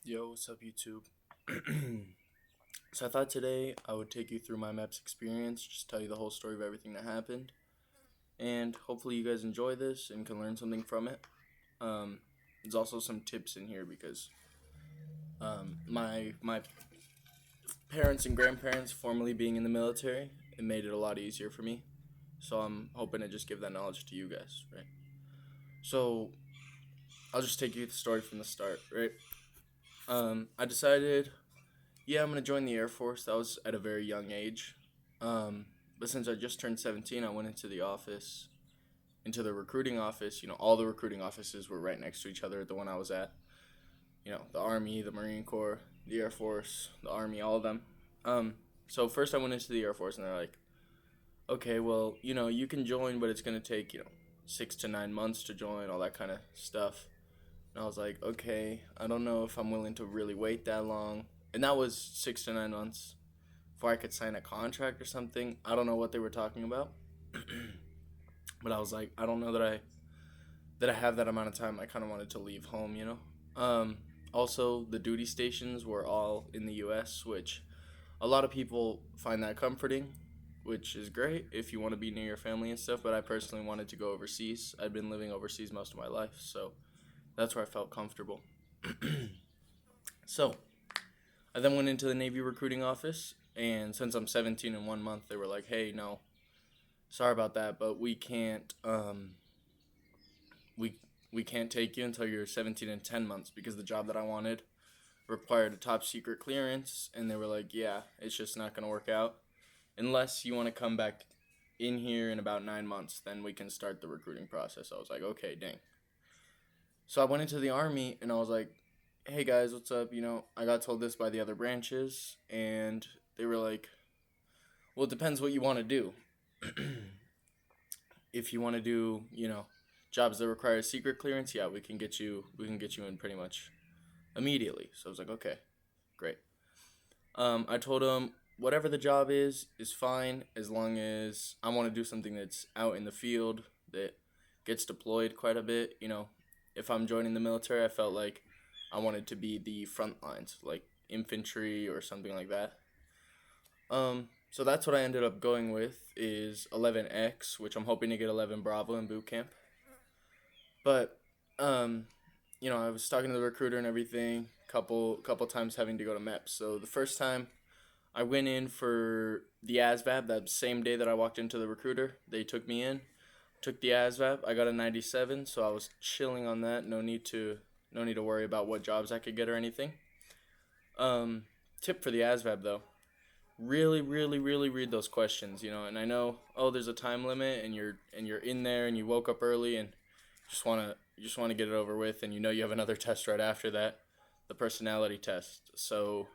Yo, what's up, YouTube? So I thought today I would take you through my Meps experience, just tell you the whole story of everything that happened, and hopefully you guys enjoy this and can learn something from it. There's also some tips in here because my parents and grandparents formerly being in the military, it made it a lot easier for me. So I'm hoping to just give that knowledge to you guys, right? So I'll just take you through the story from the start, right? I decided yeah, I'm gonna join the Air Force. That was at a very young age. Um, but since I just turned 17, I went into the office, into the recruiting office. All the recruiting offices were right next to each other at the one I was at. The Army, the Marine Corps, the Air Force, the Army, all of them. So first I went into the Air Force, and they're like, okay, well, you can join, but it's gonna take 6 to 9 months to join, all that kind of stuff. And I was like, okay, I don't know if I'm willing to really wait that long. And that was 6 to 9 months before I could sign a contract or something. I don't know what they were talking about, but I was like, I don't know that I have that amount of time. I kind of wanted to leave home. Um, Also, the duty stations were all in the U.S., which a lot of people find that comforting, which is great if you want to be near your family and stuff. But I personally wanted to go overseas. I'd been living overseas most of my life, so that's where I felt comfortable. So I then went into the Navy recruiting office, and since I'm 17 in 1 month, they were like, "Hey, no, sorry about that, but we we can't take you until you're 17 in 10 months because the job that I wanted required a top secret clearance." And they were like, "Yeah, it's just not gonna work out unless you want to come back in here in about 9 months. Then we can start the recruiting process." I was like, "Okay, dang." So I went into the Army and I was like, "Hey guys, what's up? I got told this by the other branches," and they were like, "Well, it depends what you want to do. If you want to do, jobs that require a secret clearance, yeah, we can get you in pretty much immediately." So I was like, "Okay, great." I told them whatever the job is fine as long as I want to do something that's out in the field that gets deployed quite a bit. If I'm joining the military, I felt like I wanted to be the front lines, like infantry or something like that. So that's what I ended up going with is 11X, which I'm hoping to get 11 Bravo in boot camp. But um, I was talking to the recruiter and everything. Couple times having to go to Meps. So the first time I went in for the ASVAB that same day that I walked into the recruiter. They took me in, took the ASVAB. I got a 97, so I was chilling on that. No need to worry about what jobs I could get or anything. Um, Tip for the ASVAB though. Really, really, really read those questions. And I know, oh, there's a time limit, and you're in there, and you woke up early, and you just wanna get it over with, and you have another test right after that, the personality test. So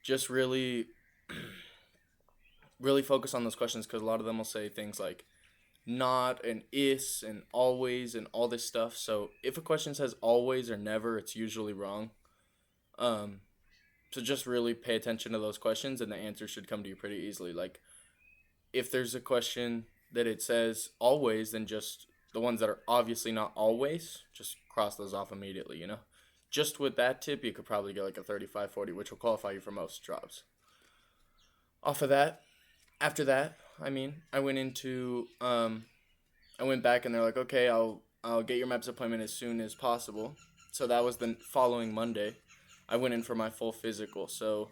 just really, really focus on those questions because a lot of them will say things like not and is and always and all this stuff. So if a question says always or never, it's usually wrong. Um, so just really pay attention to those questions, and the answer should come to you pretty easily. Like if there's a question that it says always, then just the ones that are obviously not always, just cross those off immediately. Just with that tip, you could probably get like a 35, 40, which will qualify you for most jobs. Off of that, after that, I went back and they're like, okay, I'll get your Meps appointment as soon as possible. So that was the following Monday. I went in for my full physical. So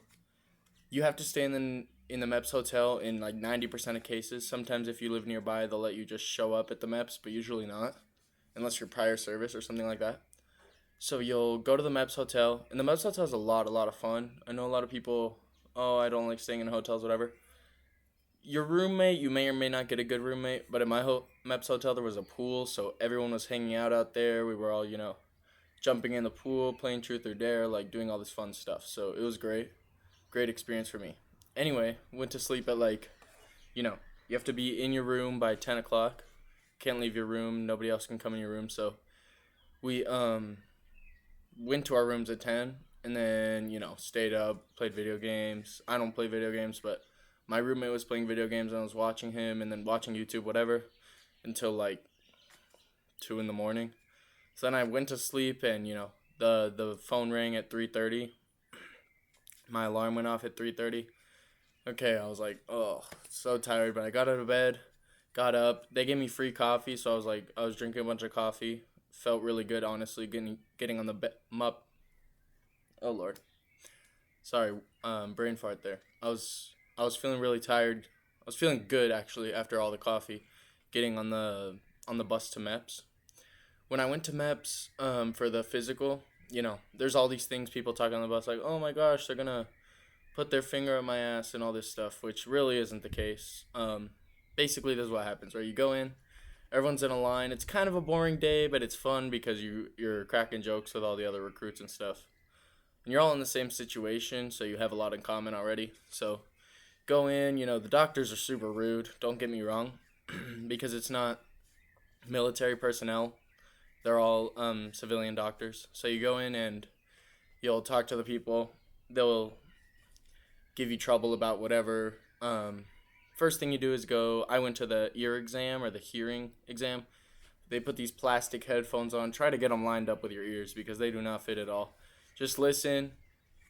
you have to stay in the Meps hotel in like 90% of cases. Sometimes if you live nearby, they'll let you just show up at the Meps, but usually not, unless you're prior service or something like that. So you'll go to the Meps hotel, and the Meps hotel is a lot of fun. I know a lot of people, oh, I don't like staying in hotels, whatever. Your roommate, you may or may not get a good roommate, but at my Meps hotel, there was a pool, so everyone was hanging out there. We were all, jumping in the pool, playing truth or dare, like doing all this fun stuff. So it was great. Great experience for me. Anyway, went to sleep at like, you know, you have to be in your room by 10 o'clock. Can't leave your room. Nobody else can come in your room. So we went to our rooms at 10 and then, stayed up, played video games. I don't play video games, but my roommate was playing video games and I was watching him and then watching YouTube, whatever, until like 2 in the morning. So then I went to sleep and, The phone rang at 3:30. My alarm went off at 3:30. Okay, I was like, oh, so tired, but I got out of bed, got up. They gave me free coffee, so I was drinking a bunch of coffee. Felt really good, honestly, getting on the mup. Oh Lord, sorry, brain fart there. I was feeling really tired. I was feeling good actually after all the coffee, getting on the bus to Meps. When I went to Meps, for the physical, there's all these things people talk on the bus like, oh my gosh, they're gonna put their finger up my ass and all this stuff, which really isn't the case. Basically, this is what happens, right? You go in, everyone's in a line. It's kind of a boring day, but it's fun because you're cracking jokes with all the other recruits and stuff. And you're all in the same situation, so you have a lot in common already. So go in, the doctors are super rude. Don't get me wrong, because it's not military personnel. They're all civilian doctors. So you go in and you'll talk to the people. They'll give you trouble about whatever. First thing you do is go. I went to the ear exam or the hearing exam. They put these plastic headphones on. Try to get them lined up with your ears because they do not fit at all. Just listen.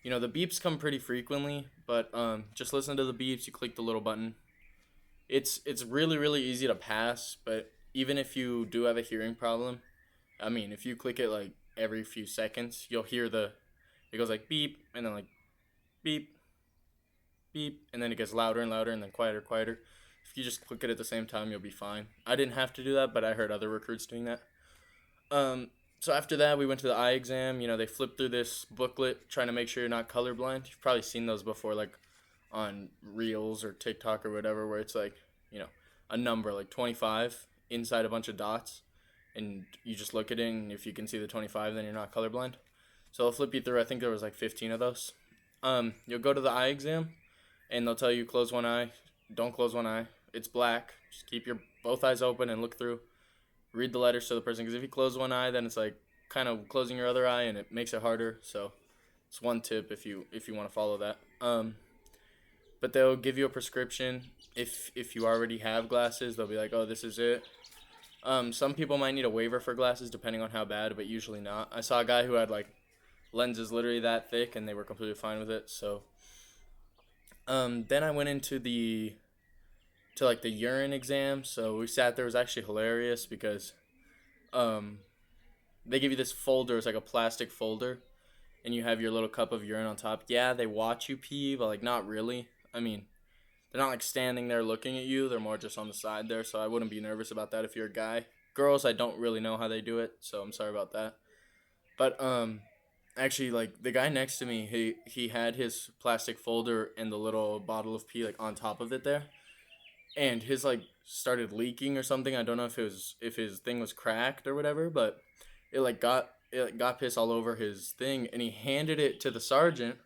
The beeps come pretty frequently, but just listen to the beeps. You click the little button. It's really really easy to pass, but even if you do have a hearing problem, I mean, if you click it like every few seconds, you'll hear it goes like beep and then like beep beep, and then it gets louder and louder and then quieter, quieter. If you just click it at the same time, you'll be fine. I didn't have to do that, but I heard other recruits doing that. So after that, we went to the eye exam. They flip through this booklet trying to make sure you're not colorblind. You've probably seen those before, like on Reels or TikTok or whatever, where it's like, a number like 25 inside a bunch of dots, and you just look at it, and if you can see the 25, then you're not colorblind. So they'll flip you through. I think there was like 15 of those. You'll go to the eye exam, and they'll tell you close one eye. Don't close one eye. It's black. Just keep your both eyes open and look through. Read the letters to the person, because if you close one eye, then it's like kind of closing your other eye, and it makes it harder. So it's one tip if you want to follow that. But they'll give you a prescription. If you already have glasses, they'll be like, oh, this is it. Some people might need a waiver for glasses depending on how bad, but usually not. I saw a guy who had like lenses literally that thick, and they were completely fine with it. So then I went into the urine exam. So we sat there. It was actually hilarious because they give you this folder. It's like a plastic folder, and you have your little cup of urine on top. Yeah, they watch you pee, but like not really. I mean, they're not like standing there looking at you. They're more just on the side there. So I wouldn't be nervous about that if you're a guy. Girls, I don't really know how they do it, so I'm sorry about that. But actually, like the guy next to me, he had his plastic folder and the little bottle of pee like on top of it there, and his like started leaking or something. I don't know if his thing was cracked or whatever, but it got piss all over his thing, and he handed it to the sergeant,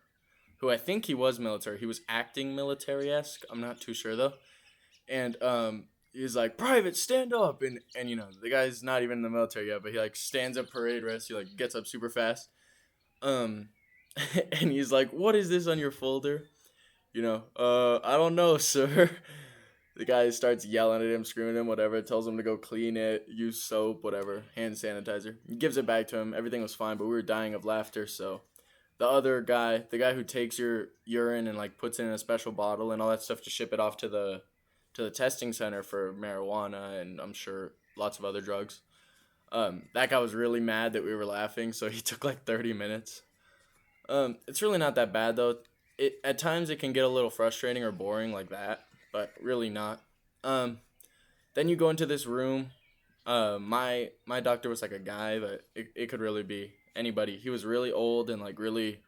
who I think he was military. He was acting military-esque. I'm not too sure though. And he's like, "Private, stand up!" And the guy's not even in the military yet, but he like stands up parade rest. He like gets up super fast. Um, and he's like, "What is this on your folder?" I don't know, sir. The guy starts yelling at him, screaming at him, whatever. Tells him to go clean it, use soap, whatever, hand sanitizer. He gives it back to him. Everything was fine, but we were dying of laughter. So the other guy, the guy who takes your urine and like puts it in a special bottle and all that stuff to ship it off to the testing center for marijuana and I'm sure lots of other drugs. That guy was really mad that we were laughing, so he took like 30 minutes. It's really not that bad though. At times it can get a little frustrating or boring like that, but really not. Then you go into this room. My doctor was like a guy, but it could really be anybody. He was really old and like really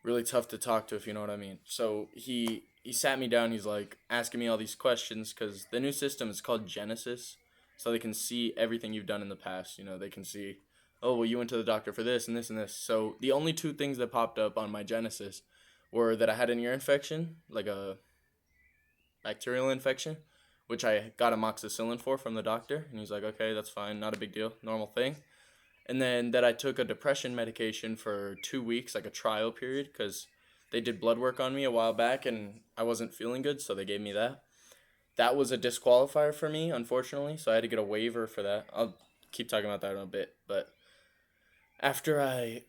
really tough to talk to, if you know what I mean. So he sat me down. He's like asking me all these questions because the new system is called Genesis, so they can see everything you've done in the past. They can see, oh well, you went to the doctor for this and this and this. So the only two things that popped up on my Genesis were that I had an ear infection, like a bacterial infection, which I got amoxicillin for from the doctor, and he's like, okay, that's fine, not a big deal, normal thing. And then that I took a depression medication for 2 weeks, like a trial period, because they did blood work on me a while back, and I wasn't feeling good, so they gave me that. That was a disqualifier for me, unfortunately, so I had to get a waiver for that. I'll keep talking about that in a bit, but After I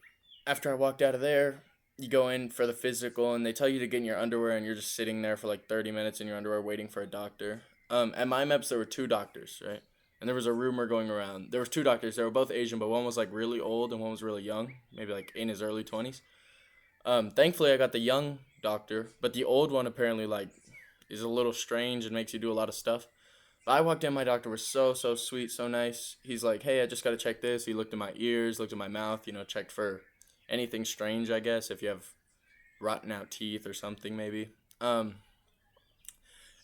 after I walked out of there, you go in for the physical and they tell you to get in your underwear and you're just sitting there for like 30 minutes in your underwear waiting for a doctor. At my Meps there were two doctors, right? And there was a rumor going around. There was two doctors. They were both Asian, but one was like really old and one was really young, maybe like in his early 20s. Thankfully I got the young doctor, but the old one apparently like is a little strange and makes you do a lot of stuff. But I walked in, my doctor was so sweet, so nice. He's like, "Hey, I just got to check this." He looked at my ears, looked at my mouth, checked for anything strange, I guess, if you have rotten out teeth or something maybe. Um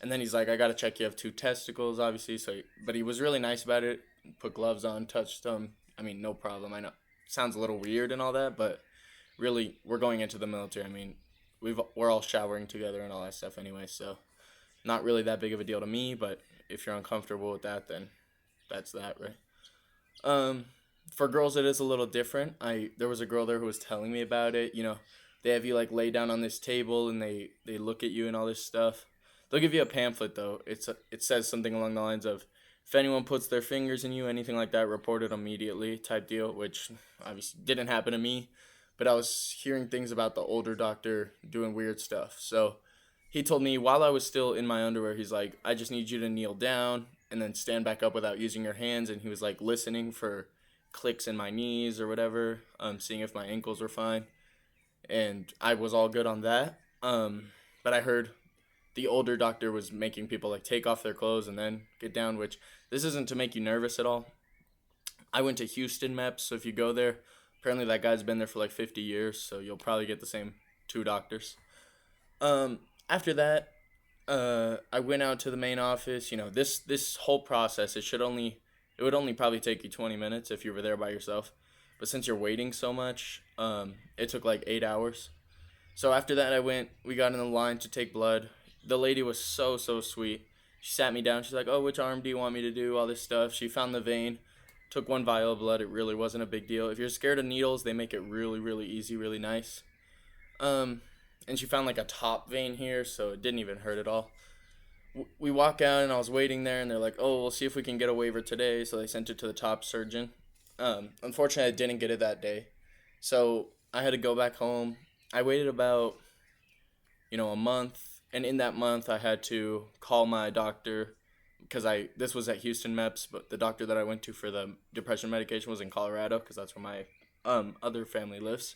and then he's like, "I got to check you have two testicles, obviously." But he was really nice about it. Put gloves on, touched them. I mean, no problem. I know sounds a little weird and all that, but really we're going into the military. I mean, we're all showering together and all that stuff anyway, so not really that big of a deal to me, but if you're uncomfortable with that, then that's that, right? Um, for girls, it is a little different. There was a girl there who was telling me about it. They have you like lay down on this table and they look at you and all this stuff. They'll give you a pamphlet though. It says something along the lines of, if anyone puts their fingers in you, anything like that, report it immediately type deal. Which obviously didn't happen to me, but I was hearing things about the older doctor doing weird stuff. So he told me while I was still in my underwear, he's like, "I just need you to kneel down and then stand back up without using your hands." And he was like listening for clicks in my knees or whatever, seeing if my ankles were fine. And I was all good on that. But I heard the older doctor was making people like take off their clothes and then get down, which this isn't to make you nervous at all. I went to Houston Meps, so if you go there, apparently that guy's been there for like 50 years, so you'll probably get the same two doctors. After that, I went out to the main office. This whole process, it would only probably take you 20 minutes if you were there by yourself. But since you're waiting so much, it took like 8 hours. So after that, we got in the line to take blood. The lady was so sweet. She sat me down. She's like, "Oh, which arm do you want me to do?" All this stuff. She found the vein, took one vial of blood. It really wasn't a big deal. If you're scared of needles, they make it really easy, really nice. Um, and she found like a top vein here, so it didn't even hurt at all. We walk out, and I was waiting there, and they're like, "Oh, we'll see if we can get a waiver today." So they sent it to the top surgeon. Unfortunately, I didn't get it that day, so I had to go back home. I waited about a month, and in that month, I had to call my doctor because I this was at Houston Meps, but the doctor that I went to for the depression medication was in Colorado because that's where my other family lives.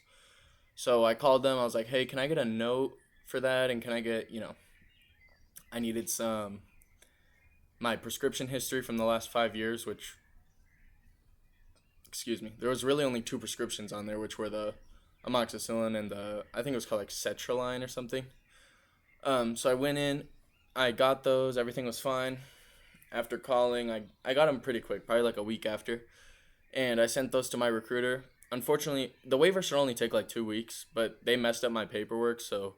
So I called them. I was like, "Hey, can I get a note for that? And can I get, I needed my prescription history from the last 5 years, which, excuse me, there was really only two prescriptions on there, which were the amoxicillin and I think it was called like Cetraline or something. So I went in, I got those, everything was fine. After calling, I got them pretty quick, probably like a week after. And I sent those to my recruiter. Unfortunately, the waiver should only take like 2 weeks, but they messed up my paperwork, so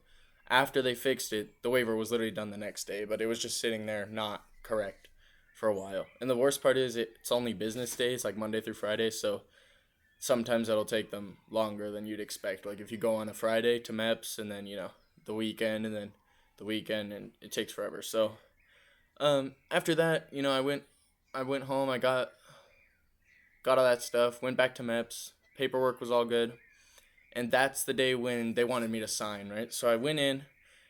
after they fixed it, the waiver was literally done the next day, but it was just sitting there not correct for a while. And the worst part is it's only business days, like Monday through Friday, so sometimes it'll take them longer than you'd expect. Like if you go on a Friday to MEPS and then, the weekend and then the weekend and it takes forever. So, after that, I went home, I got all that stuff, went back to MEPS, paperwork was all good, and that's the day when they wanted me to sign, right? So I went in,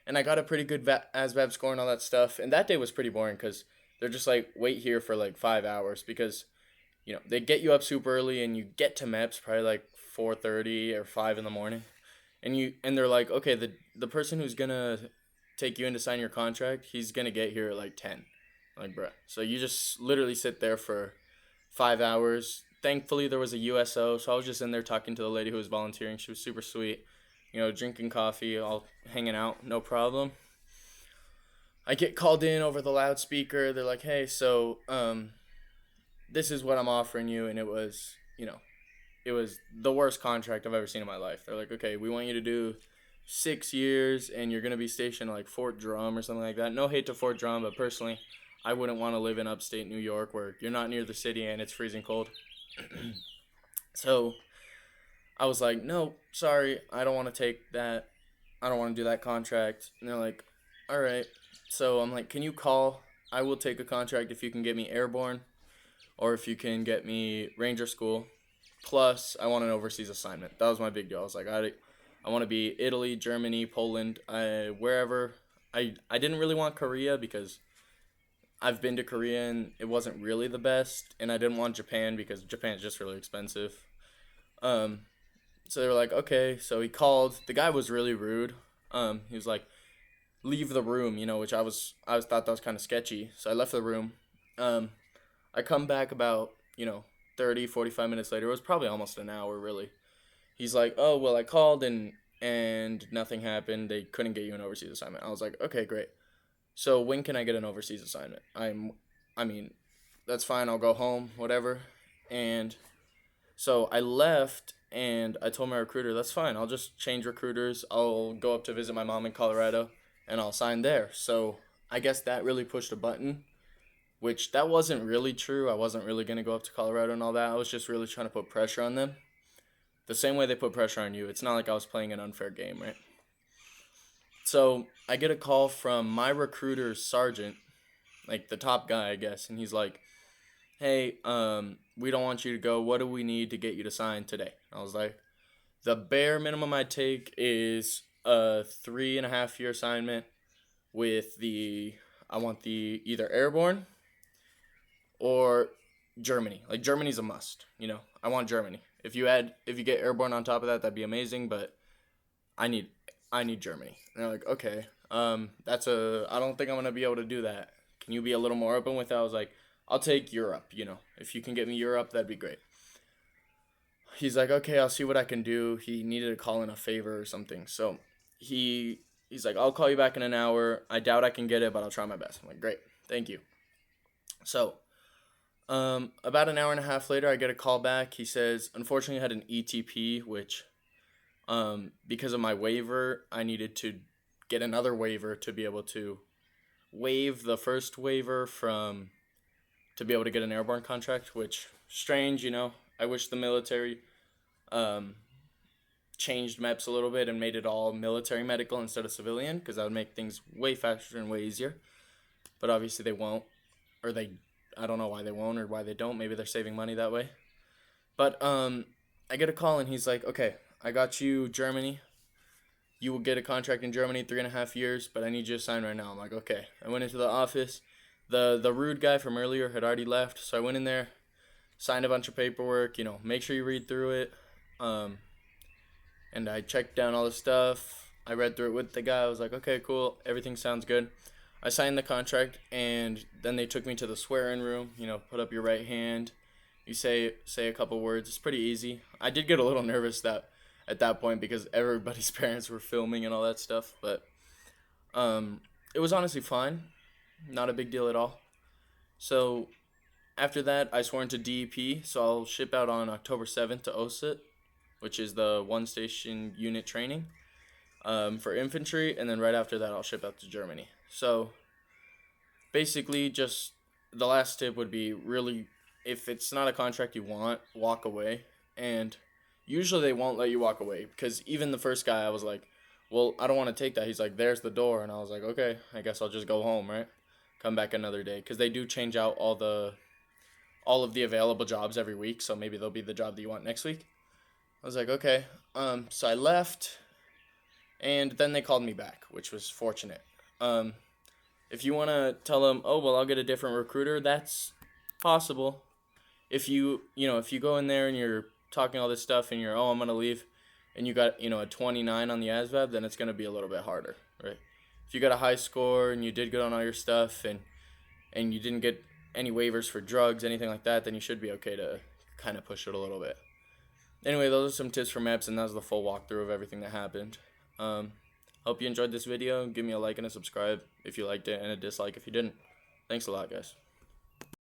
and I got a pretty good ASVAB score and all that stuff, and that day was pretty boring because they're just like, wait here for like 5 hours because, they get you up super early and you get to MEPS probably like 4:30 or 5 in the morning, and they're like, okay, the person who's gonna take you in to sign your contract, he's gonna get here at like 10, like bruh. So you just literally sit there for 5 hours. Thankfully, there was a USO, so I was just in there talking to the lady who was volunteering. She was super sweet, drinking coffee, all hanging out, no problem. I get called in over the loudspeaker. They're like, "Hey, so this is what I'm offering you," and it was the worst contract I've ever seen in my life. They're like, "Okay, we want you to do 6 years, and you're gonna be stationed at like Fort Drum or something like that." No hate to Fort Drum, but personally, I wouldn't want to live in upstate New York where you're not near the city and it's freezing cold. So I was like, "No, sorry, I don't want to take that. I don't want to do that contract." And they're like, "All right." So I'm like, "Can you call? I will take a contract if you can get me airborne or if you can get me Ranger School." plus I want an overseas assignment. That was my big deal. I was like, I want to be Italy, Germany, Poland, wherever. I didn't really want Korea because I've been to Korea and it wasn't really the best, and I didn't want Japan because Japan's just really expensive. Um, so they were like, okay. So he called. The guy was really rude. He was like, leave the room, which I was thought that was kind of sketchy. So I left the room. Um, I come back about 30, 45 minutes later. It was probably almost an hour really. He's like, oh well, I called and nothing happened. They couldn't get you an overseas assignment. I was like, okay, great. So when can I get an overseas assignment? I mean, that's fine. I'll go home, whatever. And so I left and I told my recruiter, that's fine. I'll just change recruiters. I'll go up to visit my mom in Colorado and I'll sign there. So I guess that really pushed a button, which that wasn't really true. I wasn't really going to go up to Colorado and all that. I was just really trying to put pressure on them. The same way they put pressure on you. It's not like I was playing an unfair game, right? So I get a call from my recruiter's sergeant, like the top guy, I guess, and he's like, hey, we don't want you to go. What do we need to get you to sign today? I was like, the bare minimum I take is a 3.5 year assignment with I want the either airborne or Germany. Like Germany's a must, I want Germany. If you get airborne on top of that, that'd be amazing, but I need Germany. And they're like, okay, I don't think I'm gonna be able to do that. Can you be a little more open with that? I was like, I'll take Europe, if you can get me Europe, that'd be great. He's like, okay, I'll see what I can do. He needed to call in a favor or something. So he's like, I'll call you back in an hour. I doubt I can get it, but I'll try my best. I'm like, great, thank you. So about an hour and a half later, I get a call back. He says, unfortunately, I had an ETP, which because of my waiver, I needed to get another waiver to be able to waive the first waiver to be able to get an airborne contract, which strange, I wish the military changed Meps a little bit and made it all military medical instead of civilian, because that would make things way faster and way easier. But obviously they won't, or I don't know why they won't or why they don't. Maybe they're saving money that way. But I get a call and he's like, okay, I got you Germany. You will get a contract in Germany 3.5 years, but I need you to sign right now. I'm like, okay. I went into the office. The rude guy from earlier had already left, so I went in there, signed a bunch of paperwork, make sure you read through it. And I checked down all the stuff. I read through it with the guy. I was like, okay, cool. Everything sounds good. I signed the contract, and then they took me to the swear-in room. Put up your right hand. You say a couple words. It's pretty easy. I did get a little nervous at that point because everybody's parents were filming and all that stuff, but it was honestly fine. Not a big deal at all. So after that, I swore into DEP, so I'll ship out on October 7th to OSIT, which is the one station unit training for infantry, and then right after that, I'll ship out to Germany. So basically, just the last tip would be really, if it's not a contract you want, walk away. And usually they won't let you walk away, because even the first guy, I was like, well, I don't want to take that. He's like, there's the door. And I was like, okay, I guess I'll just go home, right? Come back another day, because they do change out all of the available jobs every week, so maybe they'll be the job that you want next week. I was like, okay. So I left, and then they called me back, which was fortunate. If you want to tell them, oh, well, I'll get a different recruiter, that's possible. If you go in there and you're talking all this stuff and you're, oh, I'm going to leave, and you got, a 29 on the ASVAB, then it's going to be a little bit harder, right? If you got a high score and you did good on all your stuff and you didn't get any waivers for drugs, anything like that, then you should be okay to kind of push it a little bit. Anyway, those are some tips for Meps, and that was the full walkthrough of everything that happened. Hope you enjoyed this video. Give me a like and a subscribe if you liked it, and a dislike if you didn't. Thanks a lot, guys.